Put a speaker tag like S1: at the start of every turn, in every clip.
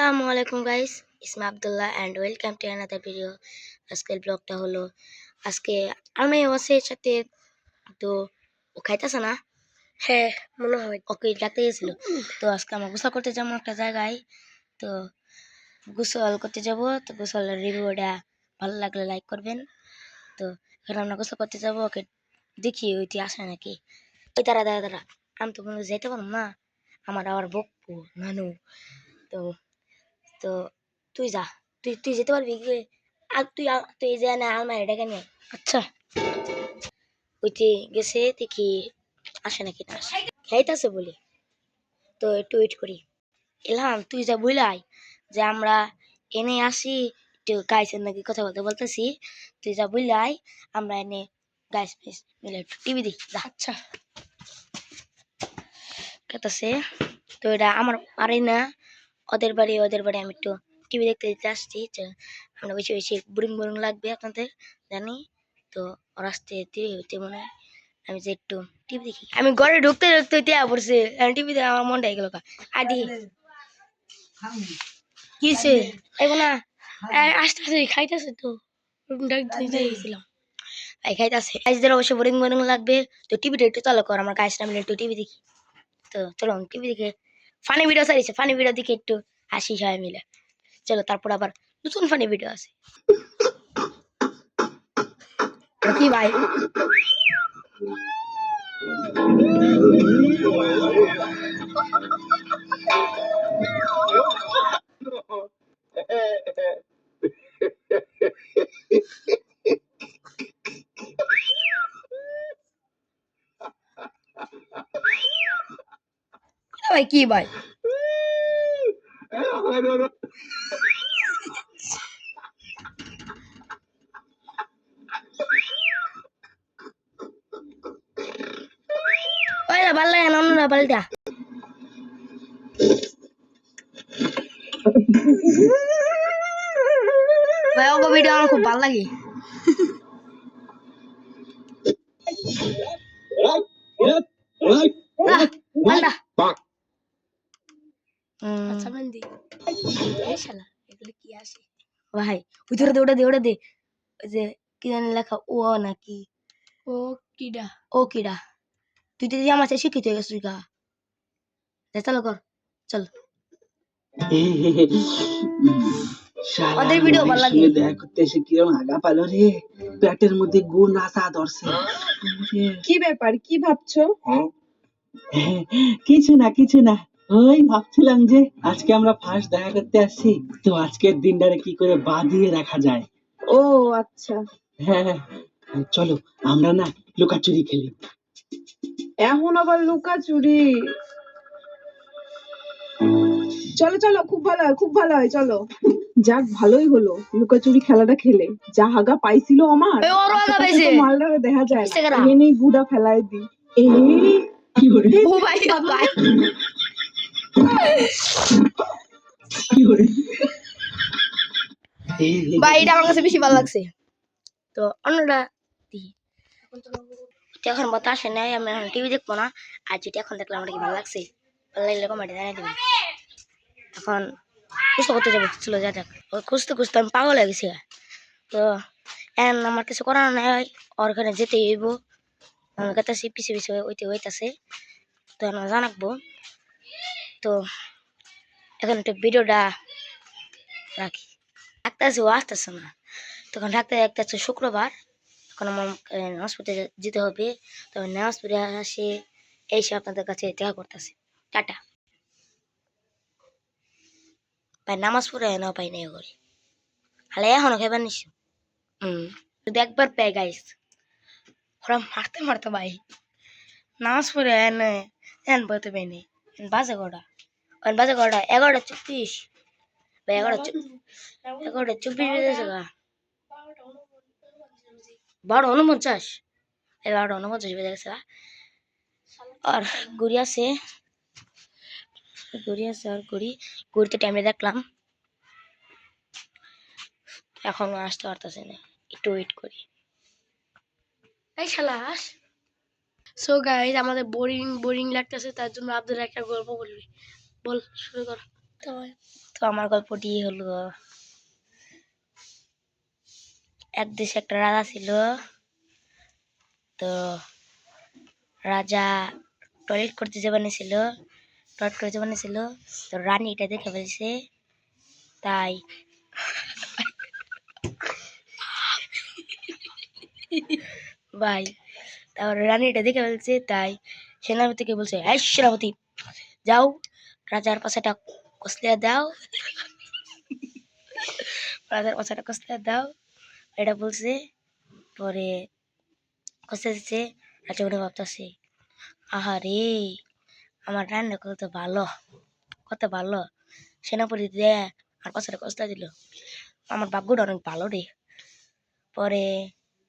S1: আসসালামুয়ালাইকুম guys, Isma Abdullah and welcome to another video. আজকের ব্লগটা হলো আজকে আমি ওয়াসের সাথে তো ও খাইতেছে না। হ্যাঁ মনে হয় ওকে ডাকতে গেছিল। তো আজকে আমরা গোসল করতে যাবো একটা জায়গায়। তো গোসল করতে যাব, তো গোসলের রিভিউটা ভালো লাগলে লাইক করবেন। তো এখন আমরা গোসল করতে যাবো, ওকে দেখি ওইটি আসে নাকি। ওই দাঁড়া দাঁড়া দাঁড়া, আমি তো মনে যেতে পারবো না, আমার আবার বকবো নানু। তো তো তুই যা, তুই তুই যেতে পারবি কি? আর তুই যা না আলমারি ডেকে নিয়ে। আচ্ছা, ওইটি গেছে দেখি আসে নাকি না আসে। খাইতেছে বলি, তো একটু ওয়েট করি। এলহাম তুই যা বুঝলাই যে আমরা এনে আসি, একটু গাইছেন নাকি কথা বলতে বলতেছি, তুই যা বুঝলাই আমরা এনে গাইস মিলে একটু টিভি দেখি যা। আচ্ছা খেতেছে, তো এটা আমার বাড়ি না, ওদের বাড়ি। আমি একটু টিভি দেখতে দিতে আসছি। আমরা বেশি বেশি বোরিং বোরিং লাগবে আপনাদের জানি। তো ওর আসতে দেরি হইতে মনে হয়, আমি যে একটু টিভি দেখি। আমি ঘরে ঢুকতে ঢুকতে দেয়া পড়ছে, টিভি দেখে আমার মনটা গেল আদি কিসে এগো না আসতে আসতে খাইতেছে। তো গেছিলাম খাইতেছে, আজদের অবশ্য বোরিং বোরিং লাগবে। তো টিভিটা একটু চালু কর, আমার গাছ নামলে একটু টিভি দেখি। তো চলো টিভি দেখে ফানি ভিডিও সারিছে, ফানি ভিডিও দেখে একটু হাসি সবাই মিলে। চলো তারপর আবার নতুন ফানি ভিডিও আছে কি ভাই। ভাই কি ভাই ভাই না ভাল লাগে না, অন্য না পাল্টা ভাই। ওগো ভিডিও আমার খুব ভালো লাগে। পাল্টা আচ্ছা বন্ধু এই শালা এগুলো কি আসে ভাই। ভিতরে দে, ওটা দে, ওটা দে। ওই যে কি জানি লেখা ও নাকি ও কিডা, ও কিডা। তুই তো আমার সাথে শিক্ষিত হয়ে গেছিস গা। চলো কর চল। ওদের ভিডিও ভালো লাগে।
S2: দেখা করতে এসে কিরম আগা পালো রে, পেটের মধ্যে গুড় নাসা ধরছে।
S3: কি ব্যাপার, কি ভাবছো?
S2: কিছু না, ওই ভাবছিলাম যে আজকে আমরা ফার্স্ট দেখা করতে আসছি, তো আজকের দিনটারে কি করে বাঁধিয়ে রাখা যায়।
S3: ও আচ্ছা,
S2: হ্যাঁ, চলো আমরা না লুকাচুরি খেলি।
S3: এখন আবার লুকাচুরি? চলো চলো, খুব ভালো হয়, খুব ভালো হয়, চলো। যাক ভালোই হলো লুকাচুরি খেলাটা খেলে। যা হাগা পাইছিল আমার,
S1: ওই ওর আগা
S3: আশেপাশে
S1: পাইছে
S3: তো মালটারে দেখা যায় না।
S1: কিসে করা?
S3: এনেই গুড়া ফেলাই দি।
S2: কি করে
S1: ও ভাই ভাই
S2: কি করে
S1: ভাই, এটা আমার কাছে বেশি ভালো লাগছে। তো অন্যটা দেখি। তো এখন মতো আসে নাই, আমি এখন টিভি দেখবো না। আর যেটা এখন দেখলাম আমার কি ভালো লাগছে, ভালো লাগলে কমেন্টে জানিয়ে দেবেন। এখন খুঁজতে করতে যাবো, চলো যা যাক। ওই খুঁজতে খুঁজতে আমি পাগল হয়ে গেছি। তো এখন আমার কিছু করার নাই, ওর ওখানে যেতে হইব। আমার কাছে পিছিয়ে পিছিয়ে ওইতে হইতাছে, তো আমরা জানাকবো। তো এখন একটু ভিডিওটা রাখি। আসতেছে, ও আসতেছে না। তখন রাখতে রাখতে হচ্ছে শুক্রবার, তখন আমার নামাজ পড়তে যেতে হবে। তখন নামাজ পড়ে আসে এসে আপনাদের কাছে দেখা করতেছে। টাটা ভাই, নামাজ পড়ে না পাই না করি হালে এখনো খেবার নিস। যদি একবার পেয়ে গাইস ওরা মারতে মারতে ভাই নামাজ পড়ে এনে এন বলতে পাইনি। বাজে কটা, বাজে কটা 11:34 ভাই, 11:24 বেজেছে গা। 12:49, 12:49 বেজে গেছে গা। আর ঘুরি আছে, আর ঘুরিতে টাইমে দেখলাম এখন আসতে পারতেছে না, একটু ওয়েট করি। এই শালা আস। সো গাইস, আমাদের বোরিং বোরিং লাগতেছে, তার জন্য আপনাদের একটা গল্প বলবি। বল, শুরু কর। তো আমার গল্পটি হলো, এক দেশে একটা রাজা ছিল। তো রাজা টয়লেট করতে যাবানিয়েছিল, তো রানী এটা দেখে ফেলছে। তাই ভাই, তারপরে রানী এটা দেখে ফেলছে, তাই সেনাপতিকে বলছে, এই সেনাপতি, যাও রাজার পাশাটা কসলিয়া দাও, রাজার পাশাটা কসলিয়া দাও, এটা বলছে। পরে কষতে দিচ্ছে। রাজা মনে ভাবতেছে, আহারে আমার রান্না কত ভালো, সেনাপতি দিয়ে আর পাশাটা কসলা দিল, আমার ভাগ্যটা অনেক ভালো রে। পরে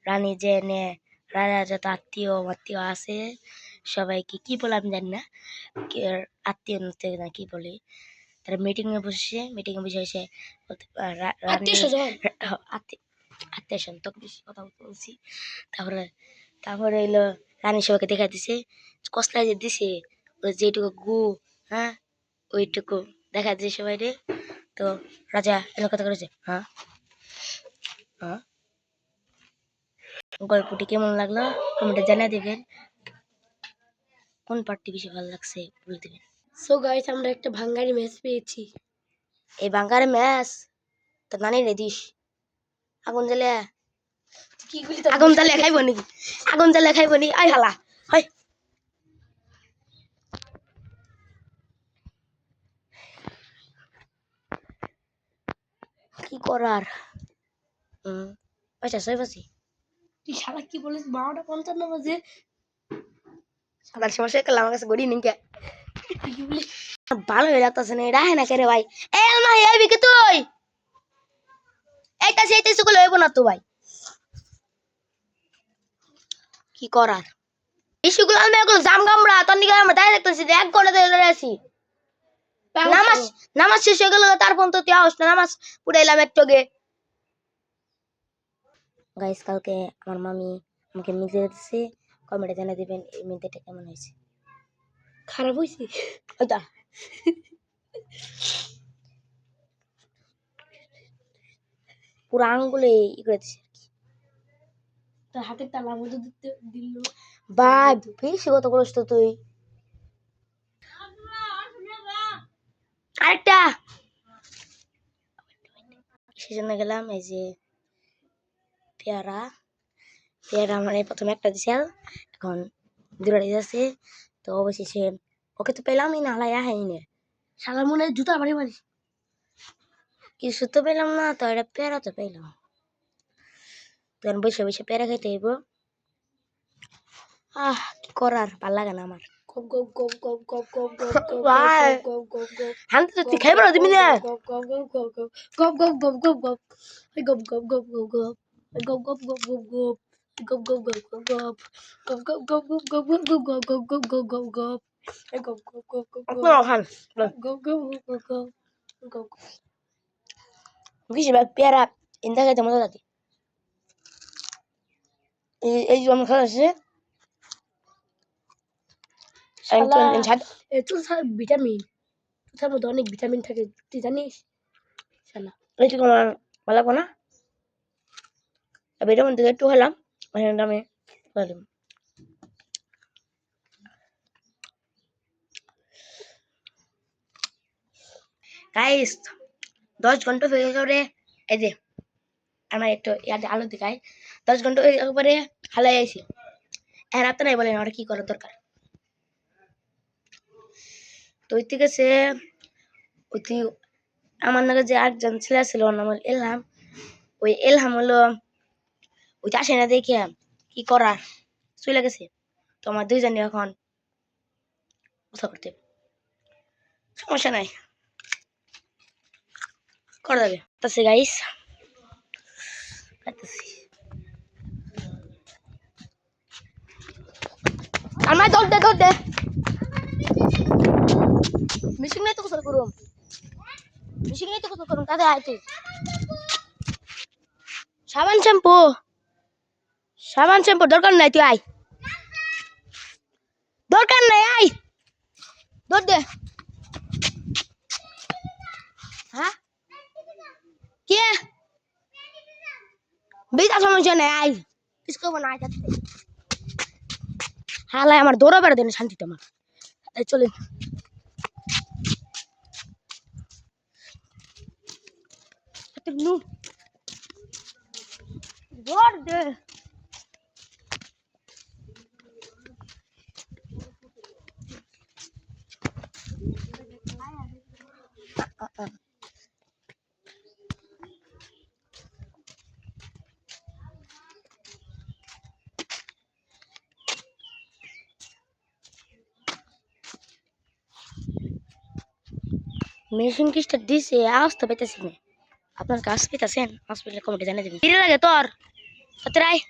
S1: রানী যে নে রাজা যত আত্মীয় আত্মীয় আছে সবাইকে কি বলে আমি জানি না, আত্মীয় না কি বলে, তারা মিটিং এ বসে এসে আত্মীয় তো বেশি কথা বলছি। তারপরে এলো রানী সবাইকে দেখা দিছে, কসলা যে দিছে যেটুকু গু, হ্যাঁ ওইটুকু দেখা দিছে সবাই রে। তো রাজা এলো কথা করেছে, হ্যাঁ হ্যাঁ। গল্পটি কেমন লাগলো কমেন্টে জানিয়ে দিবেন, কোন পার্টটি বেশি ভালো লাগছে বলে দিবেন। সো গাইস, আমরা একটা ভাঙ্গারি ম্যাচ পেয়েছি। এই ভাঙ্গারি ম্যাচ তো নানি রে দিস, আগুন জ্বালে খাইব নাকি, আগুন জ্বালে খাইব নি, আই হালা হয়। কি করার, আচ্ছা সই বাসি তুই শালা কি বলিস, 12:55 বাজে সাদার সমস্যা করলাম, আমার কাছে গড়ি নিকে ভালো হয়ে লাগতেছে না, এটা না কেরে ভাই। এই আলমা এই বিকে তুই এইটা সেইটা স্কুল হইব না তো ভাই, কি করার। এই স্কুল আলমা এগুলো জাম গামড়া তোর নিকে আমরা দাঁড়িয়ে দেখতেছি, 1 ঘন্টা ধরে দাঁড়িয়ে আছি। নামাজ শেষ হয়ে গেল, তারপর তো তুই আস না, নামাজ পড়াইলাম একটু আগে। গাইস, কালকে আমার মামি আমাকে মিলে দিচ্ছে, কমেন্টে জানিয়ে দিবেন এই মিলটা কেমন হয়েছে। খারাপ হয়েছে ওটা পুরো আঙ্গুলে ই করে দিচ্ছে তোর হাতের তালা মধ্যে দিল ভাই, বেশি কথা বলিস তো তুই। আরেকটা সেজন্য গেলাম, এই যে পেয়ারা মানে প্রথমে একটা দিছে, এখন দুটো দিয়েছে। তো অবশেষে ওকে তো পেলামই না, হালাই আহাই না, শালা মনে হয় জুতা বাড়ি মারিস, কিছু তো পেলাম না। তো এটা পেয়ারা তো পেলাম, তখন বসে বসে পেয়ারা খাইতে হইব। কি করার, ভাল লাগে না আমার। হানতে তো তুই খাইব না, তুমি না পেয়ারা ইন্দা খাইতে মজা লাগে। এই যে আমার খাওয়া আছে ভিটামিন, তোর মধ্যে অনেক ভিটামিন থাকে, তুই জানিস? এইটুকু আমার ভালো লাগবো না, ভিটামিন থেকে একটু খেলাম, আমি গাইস 10 ঘন্টা হয়ে গেলে, এই যে আমার একটু ইয়াতে আলো দেখাই, 10 ঘন্টা হয়ে যাওয়ার পরে হালাই আইছি। এখন আপনারাই বলেন আমার কি করার দরকার। তো ওই থেকে সে আমার নাকি যে আরেকজন ছেলে ছিল, ওর নাম হলো এলহাম। ওই এলহাম হলো ওই আসে না দেখে কি করার, চলে গেছে। তো আমার দুইজনে এখন কথা করতে, সমস্যা নাই, করা যাবে। তাছে গাইস আমার দৌড় দে মিশিং নাই তো কথা করুম, তাদের আইতে সাবান শ্যাম্পু দরকার নাই, তুই আয়, দরকার নাই, আয় দৌড় দে। বেতা সমস্যা নেই আই কিছু করবো না আইতাতে হালাই আমার দৌড়া বেড়া দেন শান্তিতে আমার এই চলেন নু দৌড় দে মেশিন কিস্টা দিছে আওয়াজ তো পেতেছি না আপনার কাজ পেতেছেন হসপিটাল কমিটি জানিয়ে দিবেন কি লাগে তোর সত্যি রায়